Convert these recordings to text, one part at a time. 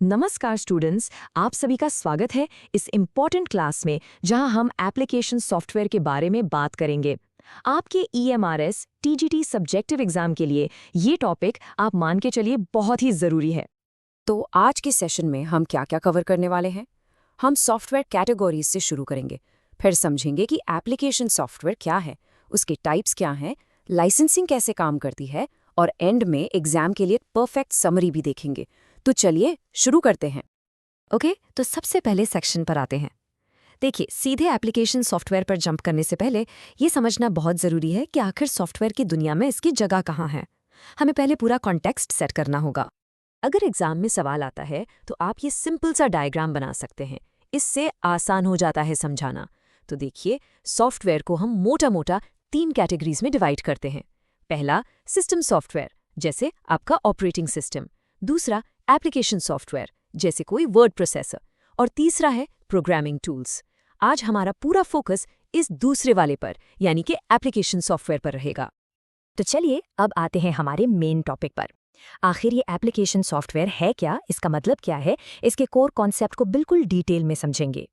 नमस्कार स्टूडेंट्स, आप सभी का स्वागत है इस इम्पॉर्टेंट क्लास में जहां हम एप्लीकेशन सॉफ्टवेयर के बारे में बात करेंगे। आपके EMRS TGT सब्जेक्टिव एग्जाम के लिए ये टॉपिक आप मान के चलिए बहुत ही ज़रूरी है। तो आज के सेशन में हम क्या क्या कवर करने वाले हैं। हम सॉफ्टवेयर कैटेगरीज से शुरू करेंगे, फिर समझेंगे कि एप्लीकेशन सॉफ्टवेयर क्या है, उसके टाइप्स क्या हैं, लाइसेंसिंग कैसे काम करती है और एंड में एग्जाम के लिए परफेक्ट समरी भी देखेंगे। तो चलिए शुरू करते हैं। ओके, तो सबसे पहले सेक्शन पर आते हैं। देखिए, सीधे एप्लीकेशन सॉफ्टवेयर पर जंप करने से पहले ये समझना बहुत ज़रूरी है कि आखिर सॉफ्टवेयर की दुनिया में इसकी जगह कहाँ है। हमें पहले पूरा कॉन्टेक्स्ट सेट करना होगा। अगर एग्जाम में सवाल आता है तो आप ये सिंपल सा डायग्राम बना सकते हैं, इससे आसान हो जाता है समझाना। तो देखिए, सॉफ्टवेयर को हम मोटा मोटा 3 कैटेगरीज में डिवाइड करते हैं। पहला, सिस्टम सॉफ्टवेयर, जैसे आपका ऑपरेटिंग सिस्टम। दूसरा, एप्लीकेशन सॉफ्टवेयर, जैसे कोई वर्ड प्रोसेसर। और तीसरा है प्रोग्रामिंग टूल्स। आज हमारा पूरा फोकस इस दूसरे वाले पर, यानी कि एप्लीकेशन सॉफ्टवेयर पर रहेगा। तो चलिए अब आते हैं हमारे मेन टॉपिक पर। आखिर ये एप्लीकेशन सॉफ्टवेयर है क्या, इसका मतलब क्या है, इसके कोर कॉन्सेप्ट को बिल्कुल डिटेल में समझेंगे।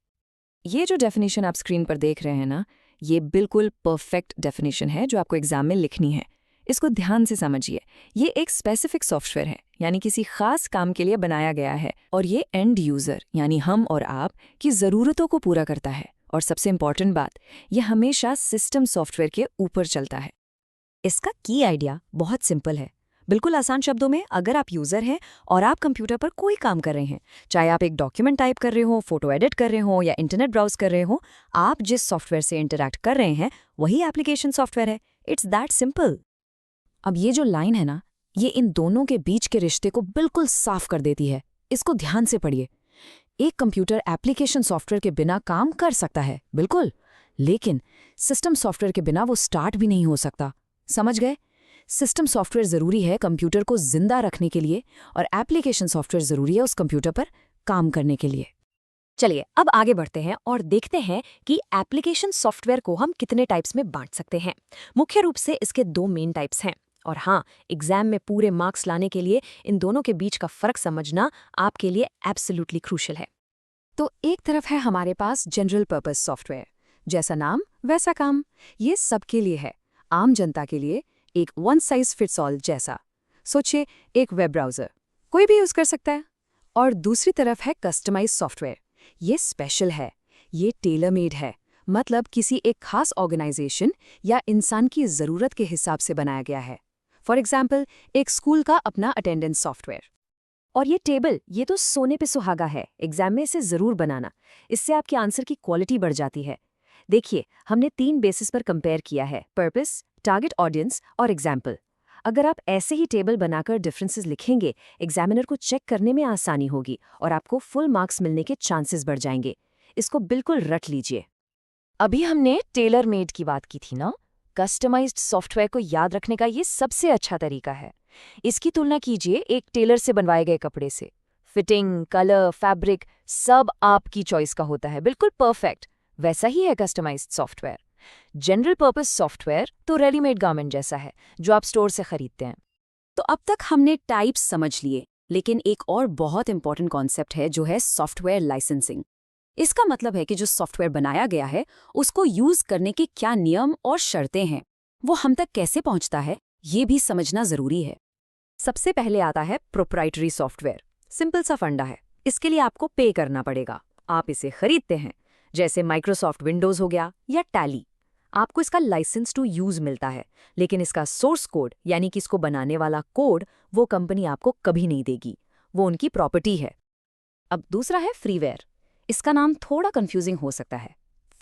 ये जो डेफिनेशन आप स्क्रीन पर देख रहे हैं ना, ये बिल्कुल परफेक्ट डेफिनेशन है जो आपको एग्जाम में लिखनी है। इसको ध्यान से समझिए। ये एक स्पेसिफिक सॉफ्टवेयर है, यानी किसी खास काम के लिए बनाया गया है, और ये एंड यूजर यानी हम और आप की ज़रूरतों को पूरा करता है। और सबसे इम्पॉर्टेंट बात, ये हमेशा सिस्टम सॉफ्टवेयर के ऊपर चलता है। इसका की आइडिया बहुत सिंपल है। बिल्कुल आसान शब्दों में, अगर आप यूज़र हैं और आप कंप्यूटर पर कोई काम कर रहे हैं, चाहे आप एक डॉक्यूमेंट टाइप कर रहे हो, फोटो एडिट कर रहे हो या इंटरनेट ब्राउज कर रहे हो, आप जिस सॉफ्टवेयर से इंटरैक्ट कर रहे हैं वही एप्लीकेशन सॉफ्टवेयर है। It's that simple. अब ये जो लाइन है ना, ये इन दोनों के बीच के रिश्ते को बिल्कुल साफ कर देती है। इसको ध्यान से पढ़िए। एक कंप्यूटर एप्लीकेशन सॉफ्टवेयर के बिना काम कर सकता है, बिल्कुल, लेकिन सिस्टम सॉफ्टवेयर के बिना वो स्टार्ट भी नहीं हो सकता। समझ गए? सिस्टम सॉफ्टवेयर ज़रूरी है कंप्यूटर को जिंदा रखने के लिए, और एप्लीकेशन सॉफ्टवेयर ज़रूरी है उस कंप्यूटर पर काम करने के लिए। चलिए अब आगे बढ़ते हैं और देखते हैं कि एप्लीकेशन सॉफ्टवेयर को हम कितने टाइप्स में बांट सकते हैं। मुख्य रूप से इसके 2 मेन टाइप्स हैं। और हाँ, एग्जाम में पूरे मार्क्स लाने के लिए इन दोनों के बीच का फर्क समझना आपके लिए एब्सोल्युटली क्रूशियल है। तो एक तरफ है हमारे पास जनरल पर्पस सॉफ्टवेयर, जैसा नाम वैसा काम। ये सबके लिए है, आम जनता के लिए, एक वन साइज फिट्स ऑल जैसा। सोचिए, एक वेब ब्राउज़र कोई भी यूज़ कर सकता है। और दूसरी तरफ है कस्टमाइज सॉफ्टवेयर। ये स्पेशल है, ये टेलर मेड है, मतलब किसी एक खास ऑर्गेनाइजेशन या इंसान की ज़रूरत के हिसाब से बनाया गया है। फॉर एग्जाम्पल, एक स्कूल का अपना अटेंडेंस सॉफ्टवेयर। और ये टेबल, ये तो सोने पे सुहागा है। एग्जाम में इसे ज़रूर बनाना, इससे आपके आंसर की क्वालिटी बढ़ जाती है। देखिए, हमने 3 बेसिस पर कंपेयर किया है: पर्पस, टारगेट ऑडियंस और एग्जाम्पल। अगर आप ऐसे ही टेबल बनाकर डिफरेंसेस लिखेंगे, एग्जामिनर को चेक करने में आसानी होगी और आपको फुल मार्क्स मिलने के चांसेस बढ़ जाएंगे। इसको बिल्कुल रट लीजिए। अभी हमने टेलर मेड की बात की थी ना। कस्टमाइज्ड सॉफ्टवेयर को याद रखने का ये सबसे अच्छा तरीका है। इसकी तुलना कीजिए एक टेलर से बनवाए गए कपड़े से। फिटिंग, कलर, फैब्रिक सब आपकी चॉइस का होता है, बिल्कुल परफेक्ट। वैसा ही है customised software. General purpose software तो रेडीमेड गारमेंट जैसा है जो आप स्टोर से खरीदते हैं। तो अब तक हमने टाइप्स समझ लिए, लेकिन एक और बहुत इंपॉर्टेंट कॉन्सेप्ट है जो है सॉफ्टवेयर लाइसेंसिंग। इसका मतलब है कि जो सॉफ्टवेयर बनाया गया है उसको यूज करने के क्या नियम और शर्तें हैं, वो हम तक कैसे पहुंचता है, ये भी समझना जरूरी है। सबसे पहले आता है प्रोप्राइटरी सॉफ्टवेयर। सिंपल सा फंडा है, इसके लिए आपको पे करना पड़ेगा। आप इसे खरीदते हैं, जैसे माइक्रोसॉफ्ट विंडोज हो गया या टैली। आपको इसका लाइसेंस टू यूज मिलता है, लेकिन इसका सोर्स कोड यानी कि इसको बनाने वाला कोड वो कंपनी आपको कभी नहीं देगी, वो उनकी प्रॉपर्टी है। अब दूसरा है फ्रीवेयर। इसका नाम थोड़ा कंफ्यूजिंग हो सकता है।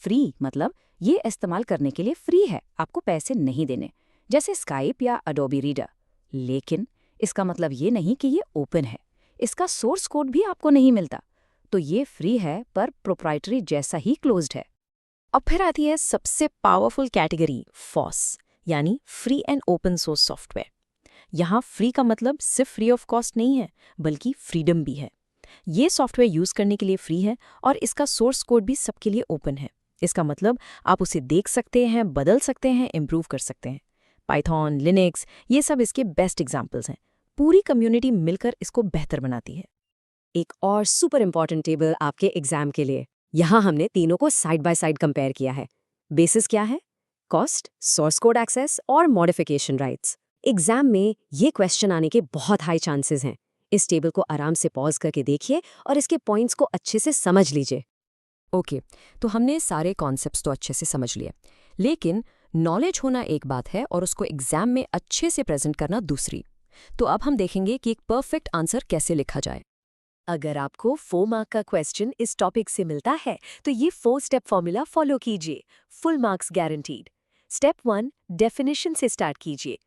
फ्री मतलब ये इस्तेमाल करने के लिए फ्री है, आपको पैसे नहीं देने, जैसे स्काइप या अडोबी रीडर। लेकिन इसका मतलब ये नहीं कि ये ओपन है, इसका सोर्स कोड भी आपको नहीं मिलता। तो ये फ्री है पर प्रोप्राइटरी जैसा ही क्लोज्ड है। अब फिर आती है सबसे पावरफुल कैटेगरी, फॉस, यानी free and open source software. यहाँ फ्री का मतलब सिर्फ फ्री ऑफ कॉस्ट नहीं है, बल्कि फ्रीडम भी है। ये सॉफ्टवेयर यूज करने के लिए फ्री है और इसका सोर्स कोड भी सबके लिए ओपन है। इसका मतलब आप उसे देख सकते हैं, बदल सकते हैं, इम्प्रूव कर सकते हैं। पाइथन, लिनक्स, ये सब इसके बेस्ट एग्जाम्पल्स हैं। पूरी कम्युनिटी मिलकर इसको बेहतर बनाती है। एक और सुपर इम्पॉर्टेंट टेबल आपके एग्जाम के लिए। यहाँ हमने तीनों को साइड बाय साइड कंपेयर किया है। बेसिस क्या है? कॉस्ट, सोर्स कोड एक्सेस और मॉडिफिकेशन राइट्स। एग्जाम में ये क्वेश्चन आने के बहुत हाई चांसेस हैं। इस टेबल को आराम से पॉज करके देखिए और इसके पॉइंट्स को अच्छे से समझ लीजिए। ओके, तो हमने सारे कॉन्सेप्ट्स तो अच्छे से समझ लिए, लेकिन नॉलेज होना एक बात है और उसको एग्जाम में अच्छे से प्रेजेंट करना दूसरी। तो अब हम देखेंगे कि एक परफेक्ट आंसर कैसे लिखा जाए। अगर आपको 4 मार्क का क्वेश्चन इस टॉपिक से मिलता है तो ये 4 स्टेप फॉर्मूला फॉलो कीजिए। Full marks guaranteed. Step 1 definition से स्टार्ट कीजिए।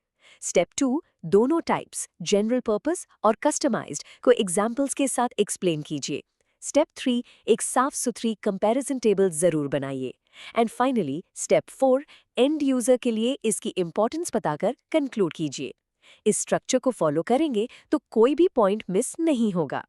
स्टेप 2 दोनों टाइप्स जनरल पर्पस और कस्टमाइज्ड को एग्जाम्पल्स के साथ एक्सप्लेन कीजिए। स्टेप 3 एक साफ सुथरी कंपैरिजन टेबल जरूर बनाइए। And finally step 4 and user के लिए इसकी इंपॉर्टेंस बताकर कंक्लूड कीजिए। इस स्ट्रक्चर को फॉलो करेंगे तो कोई भी पॉइंट मिस नहीं होगा।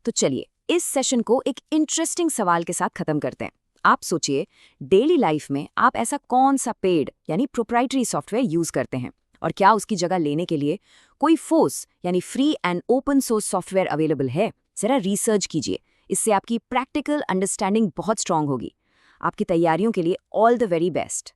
तो चलिए इस सेशन को एक इंटरेस्टिंग सवाल के साथ खत्म करते हैं। आप सोचिए, डेली लाइफ में आप ऐसा कौन सा पेड यानी प्रोप्राइटरी सॉफ्टवेयर यूज करते हैं और क्या उसकी जगह लेने के लिए कोई फोर्स यानी free and open source software available है? जरा रिसर्च कीजिए, इससे आपकी प्रैक्टिकल अंडरस्टैंडिंग बहुत स्ट्रांग होगी। आपकी तैयारियों के लिए ऑल द वेरी बेस्ट।